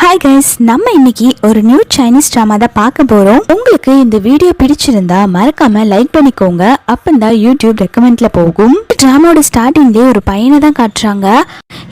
Hi guys, நம்ம இன்னைக்கு ஒரு நியூ சைனீஸ் ட்ராமா தான் பார்க்க போறோம். உங்களுக்கு இந்த வீடியோ பிடிச்சிருந்தா மறக்காம லைக் பண்ணிக்கோங்க. அப்பந்தான் யூடியூப் ரெக்கமெண்ட்ல போகும். ட்ராமாவோட ஸ்டார்டிங்லேயே ஒரு பையனை தான் காட்டுறாங்க.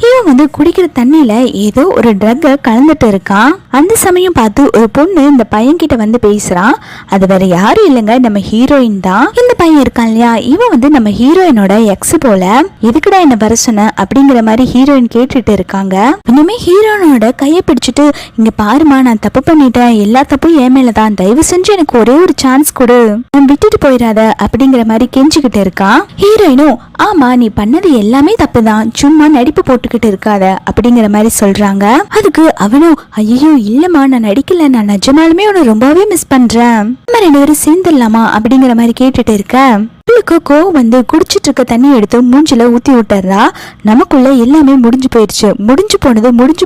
இவன் வந்து குடிக்கிற தண்ணியில ஏதோ ஒரு ட்ரக்கை கலந்துட்டு இருக்கான். அந்த சமயம் பார்த்து ஒரு பொண்ணு இந்த பையன் கிட்ட வந்து பேசுறான். அது வேற யாரும் இல்லைங்க, நம்ம ஹீரோயின் தான். இந்த பையன் இருக்கான் இல்லையா, இவன் வந்து நம்ம ஹீரோயினோட எக்ஸ் போல. எதுக்குடா என்ன வர சொன்ன அப்படிங்கிற மாதிரி ஹீரோயின் கேட்டுட்டு இருக்காங்க. இனிமே ஹீரோயினோட கையை பிடிச்சிட்டு, இங்க பாருமா, நான் தப்பு பண்ணிட்டேன், எல்லா தப்பும் என் மேலதான், தயவு செஞ்சு எனக்கு ஒரே ஒரு சான்ஸ் கொடு, நான் விட்டுட்டு போயிடாத அப்படிங்கிற மாதிரி கெஞ்சிக்கிட்டு இருக்கான். ஹீரோயினும், ஆமா நீ பண்ணது எல்லாமே தப்பு தான், சும்மா நடிப்பு போட்டுக்கிட்டு இருக்காத அப்படிங்கிற மாதிரி சொல்றாங்க. அதுக்கு அவனும், ஐயோ இல்லம்மா நான் நடிக்கல, நான் நிஜமாலுமே உன்னை ரொம்பவே மிஸ் பண்றேன், நம்ம ரெண்டு பேரும் சேர்ந்துடலாமா அப்படிங்கிற மாதிரி கேட்டுட்டு இருக்க. கோவம் வந்து குடிச்சிட்டு இருக்க தண்ணி எடுத்து மூஞ்சில ஊத்தி விட்டுறா. நமக்குள்ள எல்லாமே முடிஞ்சு போயிடுச்சு, முடிஞ்சு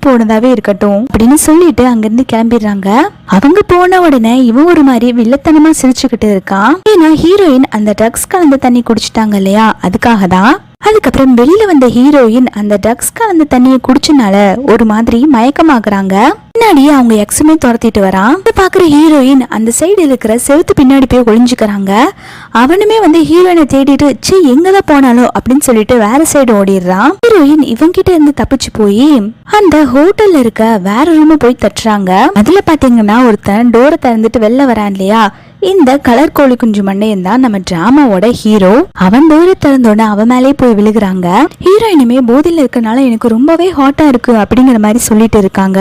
போனதாவே இருக்கட்டும் அப்படின்னு சொல்லிட்டு அங்கிருந்து கிளம்பிடுறாங்க. அவங்க போன உடனே இவன் ஒரு மாதிரி வில்லத்தனமா சிரிச்சுக்கிட்டு இருக்கான். ஏன்னா ஹீரோயின் அந்த ட்ரக்ஸ் கலந்த தண்ணி குடிச்சிட்டாங்க இல்லையா, அதுக்காக தான். அதுக்கப்புறம் வெளியில வந்த ஹீரோயின் அந்த ட்ரக்ஸ் கலந்த தண்ணியை குடிச்சனால ஒரு மாதிரி மயக்கமாகறாங்க. பின்னாடியே அவங்க எக்ஸுமே துரத்திட்டு வரான். பாக்குற ஹீரோயின் அந்த சைடு இருக்கிற செவுத்து பின்னாடி போய் ஒளிஞ்சுக்கிறாங்க. அவனுமே வந்து ஹீரோயினை தேடிட்டு, சி எங்கதான் போனாலோ அப்படின்னு சொல்லிட்டு வேற சைடு ஓடிடுறான். ஹீரோயின் இவங்கிட்ட இருந்து தப்பிச்சு போய் அந்த ஹோட்டல்ல இருக்க வேற ரூம் போய் தட்டுறாங்க. அதுல பாத்தீங்கன்னா ஒருத்தன் டோரை திறந்துட்டு வெளில வரான் இல்லையா, இந்த கலர் கோழி குஞ்சு மண்டையன் தான் நம்ம டிராமாவோட ஹீரோ. அவன் டோரை திறந்தோட அவன் மேலே போய் விழுகுறாங்க. ஹீரோயினுமே போதையில இருக்கனால எனக்கு ரொம்பவே ஹாட்டா இருக்கு அப்படிங்கிற மாதிரி சொல்லிட்டு இருக்காங்க.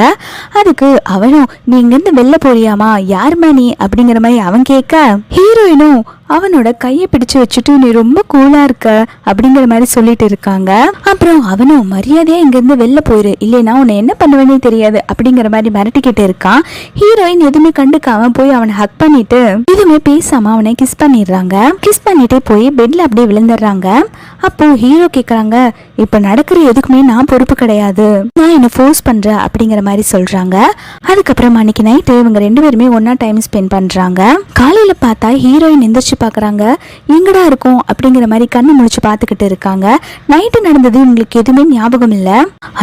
அதுக்கு அவனும், நீ இங்கிருந்து வெளில போறியாமா, யாருமா நீ அப்படிங்கிற மாதிரி அவன் கேட்க, ஹீரோயினும் அவனோட கையை பிடிச்சு வச்சுட்டு நீ ரொம்ப கூலா இருக்க அப்படிங்கிற மாதிரி சொல்லிட்டு இருக்காங்க. அப்புறம் அவனும், மரியாதையா இங்கிருந்து வெளில போயிரு, இல்லைன்னா உன்னை என்ன பண்ணுவேனே தெரியாது அப்படிங்கிற மாதிரி மிரட்டிக்கிட்டு இருக்கான். ஹீரோயின் எதுவுமே கண்டுக்காம போய் அவனை ஹக் பண்ணிட்டு எதுவுமே பேசாம அவனை கிஸ் பண்ணிடுறாங்க. கிஸ் பண்ணிட்டு போய் பெட்ல அப்படியே விழுந்துடுறாங்க. அப்போ ஹீரோ கேக்குறாங்க, இப்ப நடக்கிற எதுக்குமே நான் பொறுப்பு கிடையாது, நான் என்ன ஃபோர்ஸ் பண்றேன் அப்படிங்கிற மாதிரி சொல்றாங்க. அதுக்கப்புறம் அன்னைக்கு நைட்டு இவங்க ரெண்டு பேருமே ஒன்னா டைம் ஸ்பெண்ட் பண்றாங்க. காலையில பார்த்தா ஹீரோயின் எந்திரிச்சு பாக்குறாங்க. எங்கடா இருக்கும் அப்படிங்கிற மாதிரி கண்ணு முடிச்சு பாத்துக்கிட்டு இருக்காங்க. நைட்டு நடந்தது இவங்களுக்கு எதுவுமே ஞாபகம் இல்ல.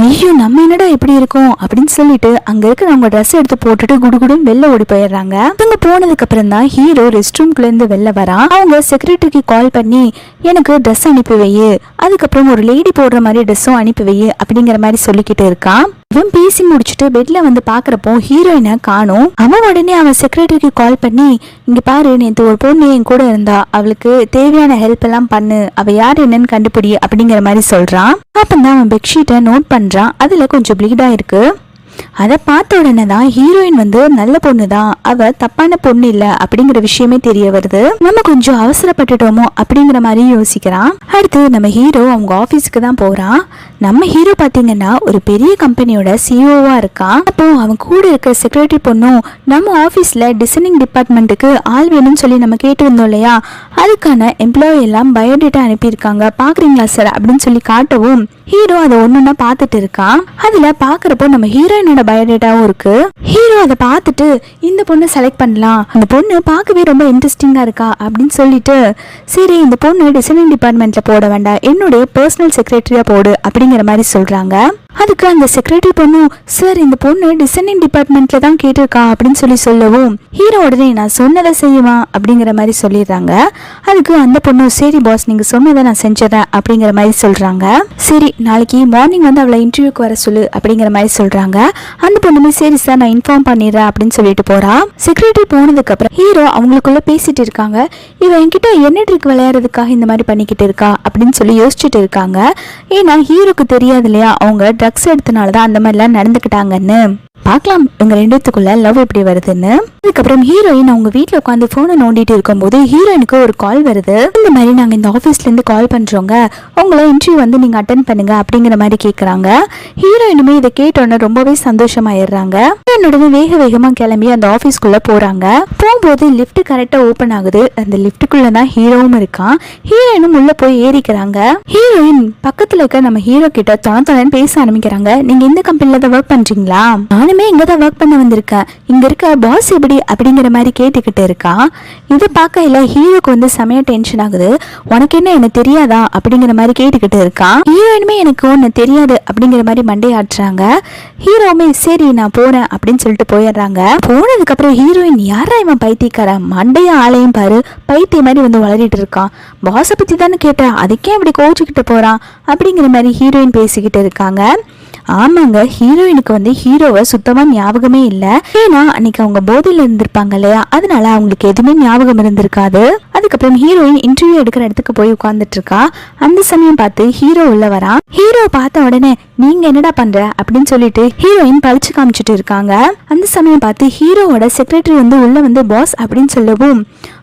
ஐயோ நம்ம என்னடா எப்படி இருக்கும் அப்படின்னு சொல்லிட்டு அங்க இருக்க அவங்க ட்ரெஸ் எடுத்து போட்டுட்டு குடுகுடுன்னு வெளில ஓடி போயிடுறாங்க. இவங்க போனதுக்கு அப்புறம் தான் ஹீரோ ரெஸ்ட் ரூம்குள்ள இருந்து வெளில வரான். அவங்க செக்ரட்டரிக்கு கால் பண்ணி, எனக்கு ட்ரெஸ் அனுப்பி வை, அதுக்கப்புறம் ஒரு லேடி போடுற மாதிரி ட்ரெஸ்ஸும் அனுப்பி வை அப்படிங்கிற மாதிரி சொல்லிக்கிட்டு இருக்கான். இவன் பேசி முடிச்சுட்டு பெட்ல வந்து பாக்குறப்போ ஹீரோயினை காணும். அவன் உடனே அவன் செக்ரட்டரிக்கு கால் பண்ணி, இங்க பாரு, நேற்று ஒரு பொண்ணு என் கூட இருந்தா, அவளுக்கு தேவையான ஹெல்ப் எல்லாம் பண்ணு, அவ யாரு என்னன்னு கண்டுபிடி அப்படிங்கிற மாதிரி சொல்றான். அப்பந்தான் அவன் பெட்ஷீட்டை நோட் பண்றான். அதுல கொஞ்சம் ப்ளீடா இருக்கு. அதை பார்த்த உடனே தான் ஹீரோயின் வந்து நல்ல பொண்ணு தான், அவ தப்பான பொண்ணு இல்ல அப்படிங்கிற விஷயமே தெரிய வருது. நம்ம கொஞ்சம் அவசரப்பட்டுட்டோமோ அப்படிங்கிற மாதிரி யோசிக்கிறான். அடுத்து நம்ம ஹீரோ அவங்க ஆபீஸ்க்கு தான் போறான். நம்ம ஹீரோ பாத்தீங்கன்னா ஒரு பெரிய கம்பெனியோட சிஇஓவா இருக்கான். அப்போ அவன் கூட இருக்க செக்ரட்டரி பொண்ணும், நம்ம ஆபீஸ்ல டிசைனிங் டிபார்ட்மெண்ட்டுக்கு ஆள் வேணும்னு சொல்லி நம்ம கேட்டு இருந்தோம் இல்லையா, அதுக்கான எம்ப்ளாயி எல்லாம் பயோடேட்டா அனுப்பியிருக்காங்க, பாக்குறீங்களா சார் அப்படின்னு சொல்லி காட்டவும் ஹீரோ அதை ஒண்ணுன்னா பாத்துட்டு இருக்கான். அதுல பாக்குறப்போ நம்ம ஹீரோயினோட பயோடேட்டாவும் இருக்கு. ஹீரோ அதை பார்த்துட்டு, இந்த பொண்ணை செலக்ட் பண்ணலாம், அந்த பொண்ணு பார்க்கவே ரொம்ப இன்ட்ரெஸ்டிங்கா இருக்கா அப்படின்னு சொல்லிட்டு, சரி இந்த பொண்ணு டிசைனிங் டிபார்ட்மெண்ட்ல போட வேண்டாம், என்னுடைய பர்சனல் செக்ரட்டரியா போடு அப்படிங்கிற மாதிரி சொல்றாங்க. அதுக்கு அந்த செக்ரட்டரி பொண்ணும், சார் இந்த பொண்ணு டிசைனிங் டிபார்ட்மெண்ட்ல தான் கேட்டிருக்கா அப்படின்னு சொல்லவும் ஹீரோ உடனே, நான் சொன்னதை செய்யுமா அப்படிங்கிற மாதிரி சொல்லிடுறாங்க. அதுக்கு அந்த பொண்ணும், சரி பாஸ் நீங்க சொன்னதை நான் செஞ்சிடறேன் அப்படிங்கிற மாதிரி சொல்றாங்க. சரி நாளைக்கு மார்னிங் வந்து அவளை இன்டர்வியூக்கு வர சொல்லு அப்படிங்கிற மாதிரி சொல்றாங்க. அந்த பொண்ணுமே சரி சார் நான் இன்ஃபார்ம் பண்ணிடுறேன் அப்படின்னு சொல்லிட்டு போறா. செக்ரட்டரி போனதுக்கு அப்புறம் ஹீரோ அவங்களுக்குள்ள பேசிட்டு இருக்காங்க. இவன் என்கிட்ட என்ன ட்ரிக் விளையாடுறதுக்காக இந்த மாதிரி பண்ணிக்கிட்டு இருக்கா அப்படின்னு சொல்லி யோசிச்சுட்டு இருக்காங்க. ஏன்னா ஹீரோக்கு தெரியாது இல்லையா, அவங்க ட்ரக்ஸ் எடுத்தனாலதான் அந்த மாதிரிலாம் நடந்துக்கிட்டாங்கன்னு. பார்க்கலாம் இவங்க ரெண்டுத்துக்குள்ள லவ் எப்படி வருதுன்னு. அதுக்கப்புறம் ஹீரோயின் அவங்க வீட்டுல உட்காந்து போனை நோண்டிட்டு இருக்கும்போது ஹீரோயினுக்கு ஒரு கால் வருது. இந்த மாதிரி நாங்க இந்த ஆபீஸ்ல இருந்து கால் பண்றோங்க, உங்களை இன்டர்வியூ வந்து நீங்க அட்டென்ட் பண்ணுங்க அப்படிங்கிற மாதிரி கேக்குறாங்க. ஹீரோயினுமே இதை கேட்டோன்னு ரொம்பவே சந்தோஷமாயிடுறாங்க. உடனே வேக வேகமா கிளம்பி அந்த ஆபீஸ்க்குள்ள போறாங்க. போகும்போது லிப்ட் கரெக்டா ஓபன் ஆகுது. அந்த லிப்டுக்குள்ளதான் ஹீரோவும் இருக்கான். ஹீரோயினும் உள்ள போய் ஏறிக்கிறாங்க. ஹீரோயின் பக்கத்துல இருக்க நம்ம ஹீரோ கிட்ட தொண தொணன்னு பேச ஆரம்பிக்கிறாங்க. நீங்க இந்த கம்பெனில தான் ஒர்க் பண்றீங்களா, நானுமே இங்கதான் ஒர்க் பண்ண வந்திருக்கேன், இங்க இருக்க பாஸ் எப்படி அப்படிங்கிற மாதிரி கேட்டுக்கிட்டு இருக்கா. இது பார்க்கல ஹீரோக்கு வந்து செமையா டென்ஷன் ஆகுது. உனக்கு என்ன தெரியாதா அப்படிங்கிற மாதிரி கேட்டுக்கிட்டு இருக்கான். ஹீரோயினுமே எனக்கு ஒன்னு தெரியாது அப்படிங்கிற மாதிரி மண்டையாடுறாங்க. ஹீரோவுமே சரி நான் போறேன் அப்படின்னு சொல்லிட்டு போயிடுறாங்க. போனதுக்கு அப்புறம் ஹீரோயின் யாரா இவன் பைத்தியக்கார, மண்டைய ஆளையும் பாரு பைத்திய மாதிரி வந்து வளரிட்டு இருக்கான், பாஸை பத்தி தானே கேட்டேன் அதுக்கே அப்படி கோச்சுக்கிட்டு போறான் அப்படிங்கிற மாதிரி ஹீரோயின் பேசிக்கிட்டு இருக்காங்க. ஆமாங்க, ஹீரோயினுக்கு வந்து ஹீரோவை சுத்தமா ஞாபகமே இல்ல. ஏன்னா அன்னைக்கு அவங்க போதையில இருந்திருப்பாங்க இல்லையா, அதனால அவங்களுக்கு எதுவுமே ஞாபகம் இருந்திருக்காது. அதுக்கப்புறம் ஹீரோயின் இன்டர்வியூ எடுக்கிற இடத்துக்கு போய் உட்கார்ந்துட்டு இருக்கா. அந்த சமயம் பார்த்து ஹீரோ உள்ள வரான். ஹீரோ பார்த்த உடனே நீங்க என்னடா பண்ற அப்படின்னு சொல்லிட்டு ஹீரோயின் பழிச்சு காமிச்சிட்டு இருக்காங்க. அந்த சமயம் பார்த்து ஹீரோவோட செக்ரட்டரி வந்து உள்ள வந்து பாஸ் அப்படின்னு சொல்லவும்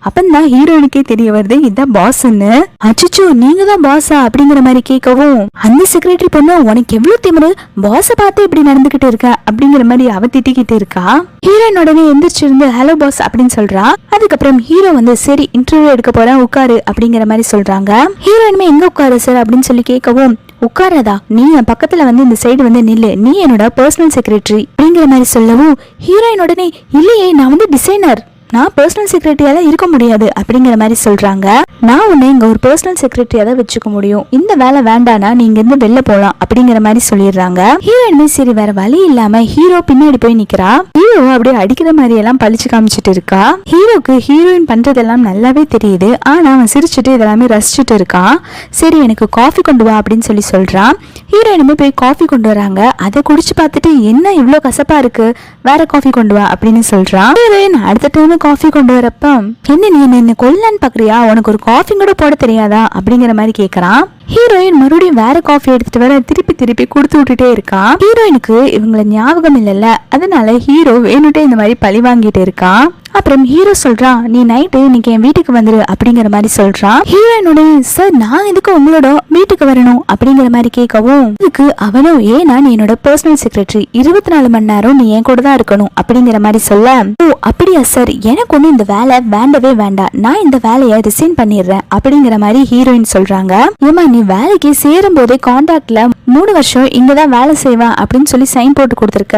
அப்பந்தான் ஹீரோயினுக்கே தெரிய வருது இதான் பாஸ்ன்னு. அச்சோ நீங்க தான் பாஸா அப்படிங்கிற மாதிரி கேட்கவும் அந்த செக்ரட்டரி பொண்ணு உனக்கு எவ்வளவு திமிரு, பாஸை பார்த்து இப்படி நடந்துகிட்டு இருக்க அப்படிங்கிற மாதிரி அவ திட்டிக்கிட்டு இருக்கா. ஹீரோயின் உடனே எந்திரிச்சிருந்து ஹலோ பாஸ் அப்படின்னு சொல்றா. அதுக்கப்புறம் ஹீரோ வந்து சரி இன்டர்வியூ எடுக்க போறேன் உட்காரு அப்படிங்கிற மாதிரி சொல்றாங்க. ஹீரோயினுமே எங்க உட்காரு சார் அப்படின்னு சொல்லி கேட்கவும் உட்காரதா, நீ என் பக்கத்துல வந்து இந்த சைடு வந்து நில்லு, நீ என்னோட பர்சனல் செக்ரட்டரி அப்படிங்கிற மாதிரி சொல்லவும் ஹீரோயின் உடனே இல்லையே நான் வந்து டிசைனர், நான் பர்சனல் செக்ரட்டரியால இருக்க முடியாது அப்படிங்கிற மாதிரி சொல்றாங்க. நான் உன்னை இங்க ஒரு பர்சனல் செக்ரட்டரியா தான் வச்சுக்க முடியும், இந்த வேலை வேண்டானா நீங்க இருந்து வெளில போலாம் அப்படிங்கிற மாதிரி சொல்லிடுறாங்க. ஹீரோயினுமே சரி வேற வழி இல்லாம ஹீரோ பின்னாடி போய் நிக்கிறா. ஹீரோ அப்படியே அடிக்கிற மாதிரி எல்லாம் பழிச்சு காமிச்சிட்டு இருக்கா. ஹீரோக்கு ஹீரோயின் பண்றதெல்லாம் நல்லாவே தெரியுது, ஆனா அவன் சிரிச்சுட்டு இதெல்லாமே ரசிச்சுட்டு இருக்கான். சரி எனக்கு காஃபி கொண்டு வா அப்படின்னு சொல்லி சொல்றான். ஹீரோயினுமே போய் காஃபி கொண்டு வராங்க. அதை குடிச்சு பார்த்துட்டு என்ன இவ்வளவு கசப்பா இருக்கு, வேற காஃபி கொண்டு வா அப்படின்னு சொல்றான். ஹீரோயின் அடுத்த டைம் காஃபி கொண்டு வரப்ப என்ன நீ என்ன கொல்லன்னு பாக்குறியா, உனக்கு ஒரு காஃபி கூட போட தெரியாதா அப்படிங்கிற மாதிரி கேக்குறான். ஹீரோயின் மறுபடியும் வேற காஃபி எடுத்துட்டு வர திருப்பி திருப்பி கொடுத்து விட்டுட்டே இருக்கான். ஹீரோயினுக்கு இவங்கள ஞாபகம் இல்லைல்ல, அதனால ஹீரோ வேணுட்டே இந்த மாதிரி பழி வாங்கிட்டு இருக்கான். அப்புறம் ஹீரோ சொல்றான் நீ நைட்டு இன்னைக்கு என் வீட்டுக்கு வந்துரு அப்படிங்கிற மாதிரி சொல்றான். ஹீரோயினோட சார் நான் எதுக்கு உங்களோட வீட்டுக்கு வரணும் அப்படிங்கிற மாதிரி கேட்கவும் இதுக்கு அவனும் ஏன்னா நீ என்னோட பர்சனல் செக்ரட்டரி, 24 மணி நேரம் நீ என் கூட தான் இருக்கணும் அப்படிங்கிற மாதிரி சொல்ல ஓ அப்படியா சார், எனக்கு ஒண்ணு இந்த வேலை வேண்டவே வேண்டாம், நான் இந்த வேலையை ரிசைன் பண்ணிடுறேன் அப்படிங்கிற மாதிரி ஹீரோயின் சொல்றாங்க. ஏமா நீ வேலைக்கு சேரும் போதே கான்ட்ராக்ட்ல 3 வருஷம் இங்கதான் வேலை செய்வேன் அப்படின்னு சொல்லி சைன் போட்டு கொடுத்துருக்க,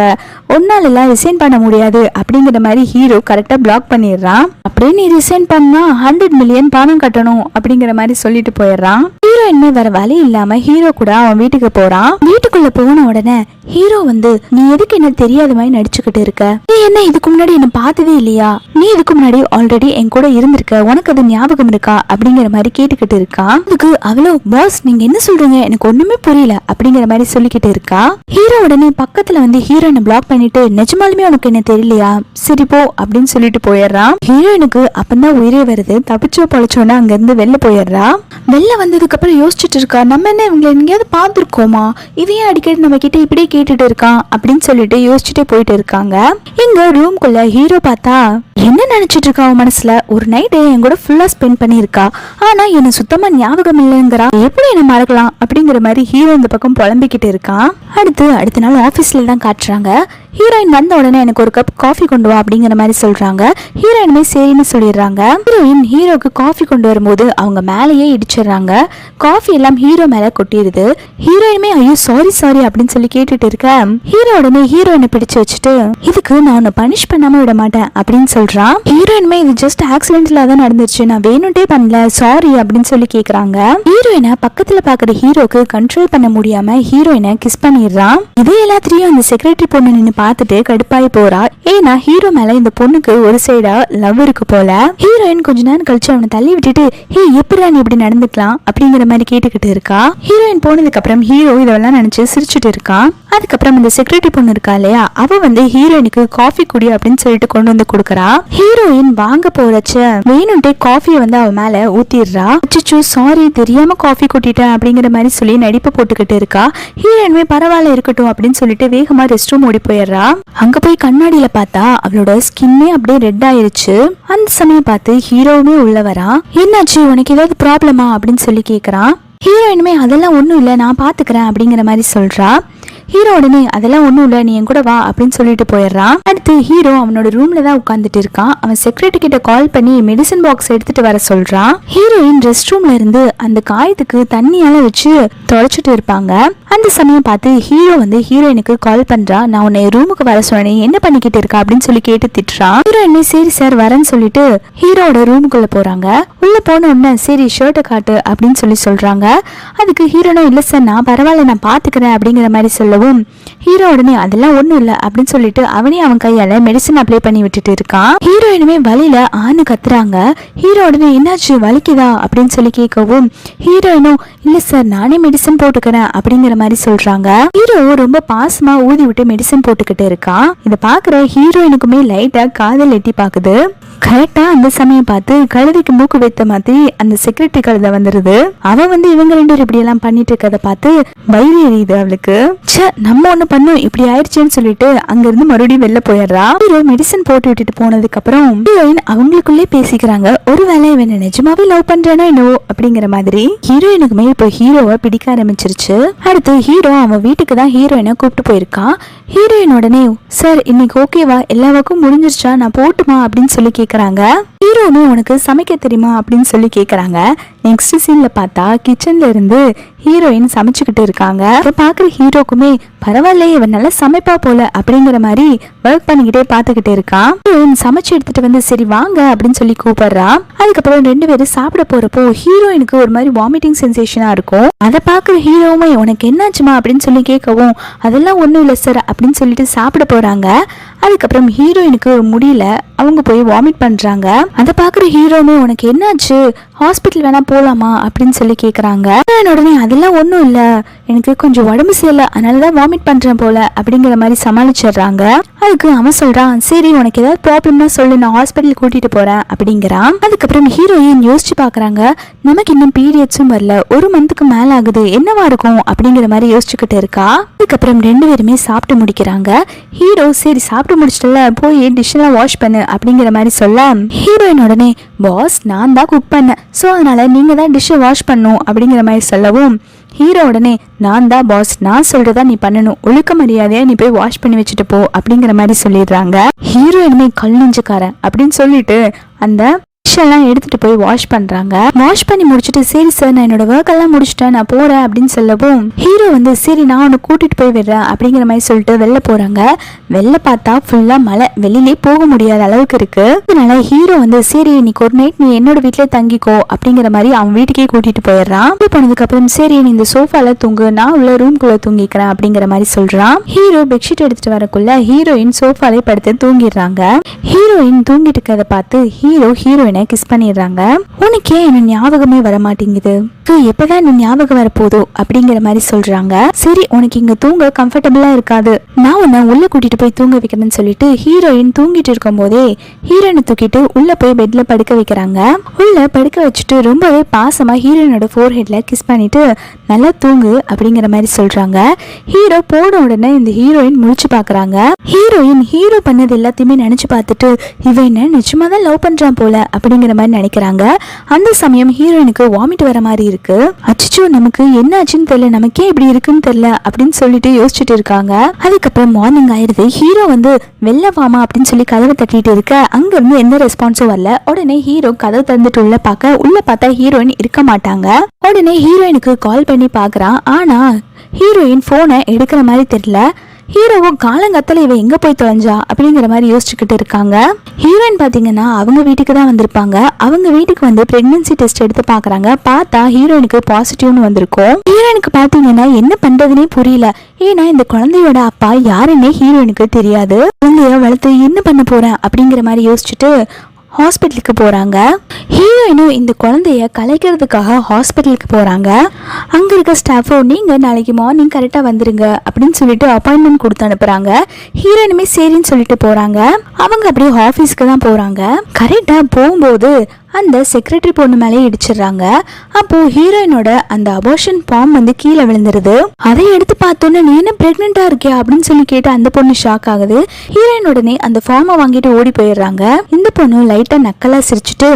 ஒன்னால எல்லாம் ரிசைன் பண்ண முடியாது அப்படிங்கிற மாதிரி ஹீரோ கரெக்டா பிளாக் பண்ணிடுறான். அப்படியே நீ ரிசைன் பண்ணா 100 மில்லியன் பணம் கட்டணும் அப்படிங்கிற மாதிரி சொல்லிட்டு போயிடுறான். ஹீரோயின்மே வேற வழி இல்லாம ஹீரோ கூட அவன் வீட்டுக்கு போறான். வீட்டுக்குள்ள போன உடனே ஹீரோ வந்து நீ எதுக்கு என்ன தெரியாத மாதிரி நடிச்சுக்கிட்டு இருக்க, நீ என்ன இதுக்கு முன்னாடி என்ன பார்த்ததே இல்லையா, நீ இதுக்கு முன்னாடி ஆல்ரெடி என் கூட இருந்திருக்க, உனக்கு அது ஞாபகம் இருக்கா அப்படிங்கிற மாதிரி கேட்டுக்கிட்டு இருக்கான். அதுக்கு அவ்வளோ பாஸ் நீங்க என்ன சொல்றீங்க எனக்கு ஒண்ணுமே புரியல அப்படிங்கிற மாதிரி சொல்லிக்கிட்டு இருக்கா. ஹீரோ உடனே பக்கத்துல வந்து ஹீரோயினை பிளாக் பண்ணிட்டு நிஜமாலுமே உனக்கு என்ன தெரியலையா, சரி போ அப்படின்னு சொல்லிட்டு போயிடுறான். ஹீரோயினுக்கு அப்பதான் உயிரே வருது, தப்பிச்சோ பொழைச்சோன்னா அங்க இருந்து வெளில போயிடுறா. வெளில வந்ததுக்கு அப்புறம் யோசிச்சுட்டு இருக்கா நம்ம என்ன இவங்களை எங்கேயாவது பார்த்துருக்கோமா, இதையே அடிக்கடி நம்ம கிட்ட இப்படியே கேட்டுட்டு இருக்கான் அப்படின்னு சொல்லிட்டு யோசிச்சுட்டே போயிட்டு இருக்காங்க. எங்க ரூம்குள்ள ஹீரோ பார்த்தா என்ன நினைச்சிட்டு இருக்கா அவன் மனசுல, ஒரு நைட் என் கூட ஃபுல்லா ஸ்பெண்ட் பண்ணிருக்கா, ஆனா என்ன சுத்தமா ஞாபகம் இல்லைங்கிறா, எப்படி என்ன மறக்கலாம் அப்படிங்கிற மாதிரி ஹீரோ இந்த பக்கம் புலம்பிக்கிட்டு இருக்கான். அடுத்த நாள் ஆபீஸ்ல தான் காட்டுறாங்க. ஹீரோயின் வந்த உடனே எனக்கு ஒரு கப் காஃபி கொண்டு வா அப்படிங்கிற மாதிரி சொல்றாங்க. ஹீரோயினுமே சரின்னு சொல்லிடுறாங்க. ஹீரோயின் ஹீரோக்கு காஃபி கொண்டு வரும்போது அவங்க மேலேயே இடிச்சிடுறாங்க. காஃபி எல்லாம் ஹீரோ மேல கொட்டிடுது. ஹீரோயினுமே ஐயோ சாரி அப்படின்னு சொல்லி கேட்டுட்டு இருக்க ஹீரோ உடனே ஹீரோயினை பிடிச்சு வச்சுட்டு இதுக்கு நான் உன்னை பனிஷ் பண்ணாம விட மாட்டேன் அப்படின்னு சொல்றான். ஹீரோயினுமே இது ஜஸ்ட் ஆக்சிடென்ட்ல தான் நடந்துச்சு, நான் வேணும்ட்டே பண்ணல சாரி அப்படின்னு சொல்லி கேக்குறாங்க. ஹீரோயினை பக்கத்துல பாக்குற ஹீரோக்கு கண்ட்ரோல் பண்ண முடியாம ஹீரோயினை கிஸ் பண்ணிடுறான். இதே எல்லாத்திலையும் அந்த செக்ரட்டரி பொண்ணு நின்னு பார்த்துட்டு கடுப்பாயி போறா. ஏன்னா ஹீரோ மேல இந்த பொண்ணுக்கு ஒரு சைடா லவ் இருக்கு போல. ஹீரோயின் கொஞ்ச நேரம் கழிச்சு அவனை தள்ளி விட்டுட்டு ஹே எப்படிடா நீ இப்படி நடந்துக்கலாம் அப்படிங்கிற மாதிரி கேட்டுக்கிட்டு இருக்கா. ஹீரோயின் போனதுக்கு அப்புறம் ஹீரோ இதெல்லாம் நினைச்சு சிரிச்சுட்டு இருக்கான். அதுக்கப்புறம் இந்த செக்ரட்டரி பொண்ணு இருக்கா இல்லையா, அவ வந்து ஹீரோயினுக்கு காஃபி குடி அப்படின்னு சொல்லிட்டு கொண்டு வந்து கொடுக்கறா. ஹீரோயின் வாங்க போறச்ச வேணும்ட்டே காஃபியை வந்து அவ மேல ஊத்திடுறா. அச்சோ சாரி தெரியாம காஃபி கொட்டிட்டேன் அப்படிங்கிற மாதிரி சொல்லி நடிப்பு போட்டுக்கிட்டு இருக்கா. ஹீரோயினுமே பரவாயில்ல இருக்கட்டும் அப்படின்னு சொல்லிட்டு வேகமா ரெஸ்ட் ரூம் ஓடி போயிடுறா. அங்க போய் கண்ணாடியில பார்த்தா அவளோட ஸ்கின்னே அப்படியே ரெட் ஆயிருச்சு. அந்த சமயம் பார்த்து ஹீரோவுமே உள்ள வரா. என்னாச்சு உனக்கு ஏதாவது ப்ராப்ளமா அப்படின்னு சொல்லி கேக்குறான். ஹீரோயினுமே அதெல்லாம் ஒண்ணும் இல்ல நான் பாத்துக்கிறேன் அப்படிங்கிற மாதிரி சொல்றா. ஹீரோ உடனே அதெல்லாம் ஒண்ணும் இல்ல, நீ என் கூட வா அப்படின்னு சொல்லிட்டு போயிடுறான். அடுத்து ஹீரோ அவனோட ரூம்ல தான் உட்கார்ந்துட்டு இருக்கான். அவன் செக்யூரிட்டி கிட்ட கால் பண்ணி மெடிசன் பாக்ஸ் எடுத்துட்டு வர சொல்றான். ஹீரோயின் ரெஸ்ட் ரூம்ல இருந்து அந்த காயத்துக்கு தண்ணியால வச்சு தொலைச்சிட்டு இருப்பாங்க. அந்த சமயம் பார்த்து ஹீரோ ஹீரோயினுக்கு கால் பண்றா. நான் உன்னை ரூமுக்கு வர சொன்னேன், என்ன பண்ணிக்கிட்டு இருக்கா அப்படின்னு சொல்லி கேட்டு திட்டுறான். ஹீரோயினே சரி சார் வரேன்னு சொல்லிட்டு ஹீரோட ரூமுக்குள்ள போறாங்க. உள்ள போன உடனே சரி ஷர்ட்டை காட்டு அப்படின்னு சொல்லி சொல்றாங்க. அதுக்கு ஹீரோனும் இல்ல சார் நான் பரவாயில்ல நான் பாத்துக்கிறேன் அப்படிங்கிற மாதிரி சொல்லவும் ஹீரோ உடனே அதெல்லாம் ஒண்ணும் இல்ல அப்படின்னு சொல்லிட்டு அவனே அவன் கையால மெடிசன் அப்ளை பண்ணி விட்டுட்டு இருக்கான். ஹீரோயினுமே வலியில ஆணு கத்துறாங்க. ஹீரோ உடனே என்னாச்சு வலிக்குதா அப்படின்னு சொல்லி கேட்கவும் ஹீரோயினும் இல்ல சார் நானே மெடிசன் போட்டுக்கிறேன் அப்படிங்கிற மாதிரி சொல்றாங்க. ஹீரோ ரொம்ப பாசமா ஊதி விட்டு மெடிசன் போட்டுக்கிட்டு இருக்கான். இதை பாக்குற ஹீரோயினுக்குமே லைட்டா காதல் எட்டி பாக்குது. கரெக்டா அந்த சமயம் பார்த்து கழுதைக்கு மூக்கு வைத்த மாதிரி அந்த செக்யூரிட்டி கழுதை வந்துருது. அவ இவங்க ரெண்டு பேரும் இப்படி எல்லாம் பண்ணிட்டு இருக்கத பார்த்து வயிறு எரியுது அவளுக்கு. நம்ம ஒண்ணு பண்ணோம் இப்படி ஆயிடுச்சுன்னு சொல்லிட்டு அங்க இருந்து மறுபடியும் வெளில போயிடுறா. ஹீரோ மெடிசன் போட்டு விட்டுட்டு போனதுக்கு அப்புறம் ஹீரோயின் அவங்களுக்குள்ளே பேசிக்கிறாங்க. ஒருவேளை இவன் நிஜமாவே லவ் பண்றானோ என்னவோ அப்படிங்கிற மாதிரி. ஹீரோயினுக்குமே இப்போ ஹீரோவை பிடிக்க ஆரம்பிச்சிருச்சு. அடுத்து ஹீரோ அவன் வீட்டுக்கு தான் ஹீரோயினை கூப்பிட்டு போயிருக்கான். ஹீரோயின் உடனே சார் இன்னைக்கு ஓகேவா எல்லா ஒர்க்கும் முடிஞ்சிருச்சா நான் போட்டுமா அப்படின்னு சொல்லி கேக்குறாங்க. ஹீரோனே உனக்கு சமைக்க தெரியுமா அப்படின்னு சொல்லி கேக்குறாங்க. நெக்ஸ்ட் சீன்ல பார்த்தா கிச்சன்ல இருந்து ஹீரோயின் சமைச்சுக்கிட்டு இருக்காங்க. அதை பாக்குற ஹீரோக்குமே பரவாயில்லையே இவன் நல்லா சமைப்பா போல அப்படிங்கிற மாதிரி ஒர்க் பண்ணிக்கிட்டே பாத்துக்கிட்டே இருக்கான். ஹீரோயின் சமைச்சு எடுத்துட்டு சரி வாங்க அப்படின்னு சொல்லி கூப்பிடுறா. அதுக்கப்புறம் ரெண்டு பேரும் சாப்பிட போறப்போ ஹீரோயினுக்கு ஒரு மாதிரி வாமிட்டிங் சென்சேஷனா இருக்கும். அதை பாக்குற ஹீரோவுமே உனக்கு என்னாச்சுமா அப்படின்னு சொல்லி கேட்கவும் அதெல்லாம் ஒண்ணும் இல்லை சார் அப்படின்னு சொல்லிட்டு சாப்பிட போறாங்க. அதுக்கப்புறம் ஹீரோயினுக்கு முடியல, அவங்க போய் வாமிட் பண்றாங்க. அதை பாக்குற ஹீரோவுமே உனக்கு என்னாச்சு ஹாஸ்பிட்டல் வேணா போலாமா அப்படின்னு சொல்லி கேக்குறாங்க. உடனே அதெல்லாம் ஒண்ணும் இல்ல எனக்கு கொஞ்சம் உடம்பு சரியில்லை அதனாலதான் வாமிட் பண்றேன் போல அப்படிங்கிற மாதிரி சமாளிச்சிடுறாங்க. அதுக்கு அவன் சொல்றான் சரி உனக்கு ஏதாவது ப்ராப்ளம்னா சொல்லு நான் ஹாஸ்பிட்டல் கூட்டிட்டு போறேன் அப்படிங்கிறான். அதுக்கப்புறம் ஹீரோயின் யோசிச்சு பாக்குறாங்க. நமக்கு இன்னும் பீரியட்ஸும் வரல, ஒரு மந்த்துக்கு மேல ஆகுது, என்னவா இருக்கும் அப்படிங்கிற மாதிரி யோசிச்சுக்கிட்டு இருக்கா. அதுக்கப்புறம் ரெண்டு பேருமே சாப்பிட்டு முடிக்கிறாங்க. ஹீரோ சரி சாப்பிட்டு முடிச்சிட்டல போய் டிஷ் எல்லாம் வாஷ் பண்ணு அப்படிங்கிற மாதிரி சொல்ல ஹீரோயின் உடனே பாஸ் நான் தான் குக் பண்ணேன் ஸோ அதனால நீங்க தான் டிஷ்ஷை வாஷ் பண்ணும் அப்படிங்கிற மாதிரி சொல்லவும் ஹீரோ உடனே நான் தான் பாஸ் நான் சொல்றதா நீ பண்ணணும், ஒழுக்க மரியாதையா நீ போய் வாஷ் பண்ணி வச்சுட்டு போ அப்படிங்கிற மாதிரி சொல்லிடுறாங்க. ஹீரோயினுமே கல் நெஞ்சுக்காரன் அப்படின்னு சொல்லிட்டு அந்த எல்லாம் எடுத்துட்டு போய் வாஷ் பண்றாங்க. வாஷ் பண்ணி முடிச்சுட்டு சரி சார் நான் என்னோட ஒர்க் எல்லாம் முடிச்சுட்டேன் நான் போறேன் அப்படின்னு சொல்லவும் ஹீரோ சரி நான் உன்னை கூட்டிட்டு போய் விடுறேன் அப்படிங்கிற மாதிரி சொல்லிட்டு வெளில போறாங்க. வெளில பார்த்தா ஃபுல்லா மழை, வெளியிலே போக முடியாத அளவுக்கு இருக்கு. அதனால ஹீரோ சரி இன்னைக்கு ஒரு நைட் நீ என்னோட வீட்டுல தங்கிக்கோ அப்படிங்கிற மாதிரி அவன் வீட்டுக்கே கூட்டிட்டு போயிடுறான். போனதுக்கு அப்புறம் சரி நீ இந்த சோஃபால தூங்கு நான் உள்ள ரூம்குள்ள தூங்கிக்கிறேன் அப்படிங்கிற மாதிரி சொல்றான். ஹீரோ பெட்ஷீட் எடுத்துட்டு வரக்குள்ள ஹீரோயின் சோஃபாலே படுத்து தூங்கிடுறாங்க. ஹீரோயின் தூங்கிட்டு இருக்கிறத பார்த்து ஹீரோயினை கிஸ் பண்ணிடுறாங்க. உனக்கே என்ன ஞாபகமே வர மாட்டேங்குது, எப்பதான் என்ன ஞாபகம் வரப்போதோ அப்படிங்கிற மாதிரி சொல்றாங்க. சரி உனக்கு இங்க தூங்க கம்ஃபர்டபுளா இருக்காது, நான் உன்னை உள்ள கூட்டிட்டு போய் தூங்க வைக்கிறேன்னு சொல்லிட்டு ஹீரோயின் தூங்கிட்டு இருக்கும் போதே ஹீரோயினை தூக்கிட்டு உள்ள போய் பெட்ல படுக்க வைக்கிறாங்க. உள்ள படுக்க வச்சுட்டு ரொம்பவே பாசமா ஹீரோயினோட ஃபோர்ஹெட்ல கிஸ் பண்ணிட்டு நல்லா தூங்கு அப்படிங்கிற மாதிரி சொல்றாங்க. ஹீரோ போன உடனே இந்த ஹீரோயின் முழிச்சு பாக்குறாங்க. ஹீரோயின் ஹீரோ பண்ணது எல்லாத்தையுமே நினைச்சு பார்த்துட்டு இவன் என்ன நிஜமாதான் லவ் பண்றான் போல அப்படிங்கிற மாதிரி நினைக்கிறாங்க. அந்த சமயம் ஹீரோயினுக்கு வாமிட் வர மாதிரி இருக்கு. அச்சோ நமக்கு என்ன ஆச்சுன்னு தெரியல, நமக்கே இப்படி இருக்குன்னு தெரியல அப்படின்னு சொல்லிட்டு யோசிச்சுட்டு இருக்காங்க. அதுக்கப்புறம் மார்னிங் ஆயிருது. ஹீரோ வெளில வாமா அப்படின்னு சொல்லி கதவை தட்டிட்டு இருக்க அங்க இருந்து எந்த ரெஸ்பான்ஸும் வரல. உடனே ஹீரோ கதவை திறந்துட்டு உள்ள பார்த்தா ஹீரோயின் இருக்க மாட்டாங்க. உடனே ஹீரோயினுக்கு கால் பண்ணி பாக்குறான். ஆனா ஹீரோயின் போனை எடுக்கிற மாதிரி தெரியல. ஹீரோவும் காலங்கத்துல இவ எங்க போய் தொலைஞ்சா அப்படிங்கிற மாதிரி யோசிச்சுக்கிட்டு இருக்காங்க. ஹீரோயின் பாத்தீங்கன்னா அவங்க வீட்டுக்கு தான் வந்திருப்பாங்க. அவங்க வீட்டுக்கு பிரெக்னன்சி டெஸ்ட் எடுத்து பாக்குறாங்க. பார்த்தா ஹீரோயினுக்கு பாசிட்டிவ்னு வந்திருக்கும். ஹீரோயினுக்கு பாத்தீங்கன்னா என்ன பண்றதுன்னே புரியல. ஏன்னா இந்த குழந்தையோட அப்பா யாருன்னே ஹீரோயினுக்கு தெரியாது. குழந்தைய வளர்த்து என்ன பண்ண போறேன் அப்படிங்கிற மாதிரி யோசிச்சுட்டு ஹாஸ்பிட்டலுக்கு போறாங்க. ஹீரோயினும் இந்த குழந்தைய கலைக்கிறதுக்காக ஹாஸ்பிட்டலுக்கு போறாங்க. அங்க இருக்க ஸ்டாஃபோ நீங்க நாளைக்கு மார்னிங் கரெக்டா வந்துருங்க அப்படின்னு சொல்லிட்டு அப்பாயின்மெண்ட் கொடுத்து அனுப்புறாங்க. ஹீரோயினுமே சரின்னு சொல்லிட்டு போறாங்க. அவங்க அப்படியே ஆபீஸ்க்கு தான் போறாங்க. கரெக்டா போகும்போது அந்த செக்ரட்டரி பொண்ணு மேலே இடிச்சிடுறாங்க. அப்போ ஹீரோயினோட அந்த அபார்ஷன் ஃபார்ம் வந்து கீழே விழுந்துருது. அதை எடுத்து பார்த்தோன்னே நீ என்ன பிரெக்னெண்டா இருக்கியா அப்படின்னு சொல்லி கேட்டு அந்த பொண்ணு ஷாக் ஆகுது. ஹீரோயின் உடனே அந்த ஃபார்மை வாங்கிட்டு ஓடி போயிடுறாங்க. இந்த பொண்ணு லைட்டா நக்கலா சிரிச்சுட்டு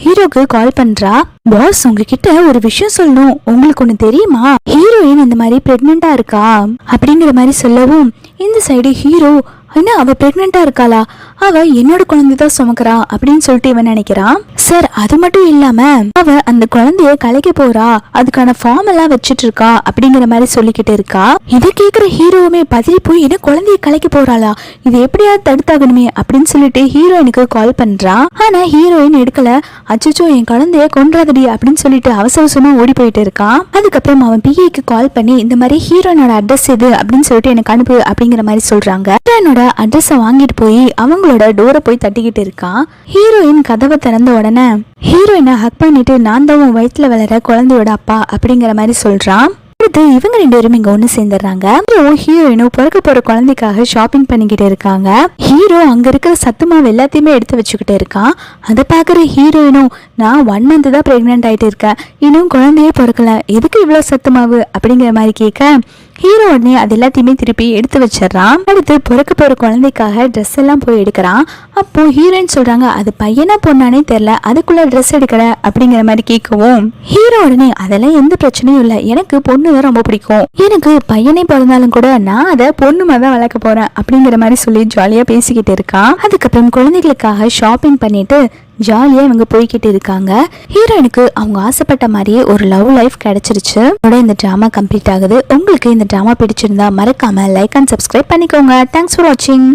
ஹீரோக்கு கால் பண்றா. பாஸ், உங்ககிட்ட ஒரு விஷயம் சொல்லணும், உங்களுக்கு ஒண்ணு தெரியுமா, ஹீரோயின் இந்த மாதிரி பிரெக்னெண்டா இருக்கா அப்படிங்கிற மாதிரி சொல்லவும் இந்த சைடு ஹீரோ என்ன அவ பிரெக்னெண்டா இருக்காளா, அவ என்னோட குழந்தைதான் சுமக்கிறா அப்படின்னு சொல்லிட்டு இவன் நினைக்கிறான். சார், அது மட்டும் இல்லாம அவ அந்த குழந்தைய கலைக்க போறா, அதுக்கான ஃபார்ம் எல்லாம் வச்சிட்டு இருக்கா அப்படிங்கிற மாதிரி சொல்லிக்கிட்டு இருக்கா. இதை கேக்குற ஹீரோவுமே பதறி போய் என்ன குழந்தைய கலைக்க போறாளா, இது எப்படியாவது தடுத்தாகணுமே அப்படின்னு சொல்லிட்டு ஹீரோயினுக்கு கால் பண்றான். ஆனா ஹீரோயின் எடுக்கல. அச்சோ, என் குழந்தைய கொன்றாதடி அப்படின்னு சொல்லிட்டு அவசரமா ஓடி போயிட்டு இருக்கான். அதுக்கப்புறம் அவன் பிஏக்கு கால் பண்ணி இந்த மாதிரி ஹீரோயினோட அட்ரஸ் எது அப்படின்னு சொல்லிட்டு எனக்கு அனுப்பு அப்படிங்கிற மாதிரி சொல்றாங்க. ஹீரோயினோட அட்ரஸ வாங்கிட்டு போய் அவங்களோட டோரை போய் தட்டிக்கிட்டு இருக்கான். ஹீரோயின் கதவை திறந்த உடனே ஹீரோயினை ஹக் பண்ணிட்டு நான் தான் உன் வயிற்றுல வளர குழந்தையோட அப்பா அப்படிங்கிற மாதிரி சொல்றான். அடுத்து இவங்க 2 பேரும் இங்க ஒண்ணு சேர்ந்துடுறாங்க. ஹீரோயினும் பிறக்க போற குழந்தைக்காக ஷாப்பிங் பண்ணிக்கிட்டு இருக்காங்க. ஹீரோ அங்க இருக்கிற சத்து மாவு எல்லாத்தையுமே எடுத்து வச்சுக்கிட்டு இருக்கான். அதை பாக்குற ஹீரோயினும் நான் 1 month தான் பிரெக்னென்ட் ஆயிட்டு இருக்கேன், இன்னும் குழந்தையே பிறக்கல, எதுக்கு இவ்வளவு சத்து மாவு அப்படிங்கிற மாதிரி கேட்க ஹீரோ உடனே அது எல்லாத்தையுமே திருப்பி எடுத்து வச்சிடறான். அடுத்து பிறக்க போற குழந்தைக்காக ட்ரெஸ் எல்லாம் போய் எடுக்கிறான். அப்போ ஹீரோயின் சொல்றாங்க அது பையனா பொண்ணானே தெரியல, அதுக்குள்ள ட்ரெஸ் எடுக்கிற அப்படிங்கிற மாதிரி கேட்கவும் ஹீரோ உடனே அதெல்லாம் எந்த பிரச்சனையும் இல்லை, எனக்கு பொண்ணு தான் ரொம்ப பிடிக்கும், எனக்கு பையனே பிறந்தாலும் கூட நான் அதை பொண்ணு மாதிரி தான் வளர்க்க போறேன் அப்படிங்கிற மாதிரி சொல்லி ஜாலியா பேசிக்கிட்டு இருக்கான். அதுக்கப்புறம் குழந்தைகளுக்காக ஷாப்பிங் பண்ணிட்டு ஜாலியா இவங்க போய்கிட்டு இருக்காங்க. ஹீரோயினுக்கு அவங்க ஆசைப்பட்ட மாதிரியே ஒரு லவ் லைஃப் கிடைச்சிருச்சு. இந்த டிராமா கம்ப்ளீட் ஆகுது. உங்களுக்கு இந்த டிராமா பிடிச்சிருந்தா மறக்காம லைக் அண்ட் சப்ஸ்கிரைப் பண்ணிக்கோங்க. தேங்க்ஸ் ஃபார் வாட்சிங்.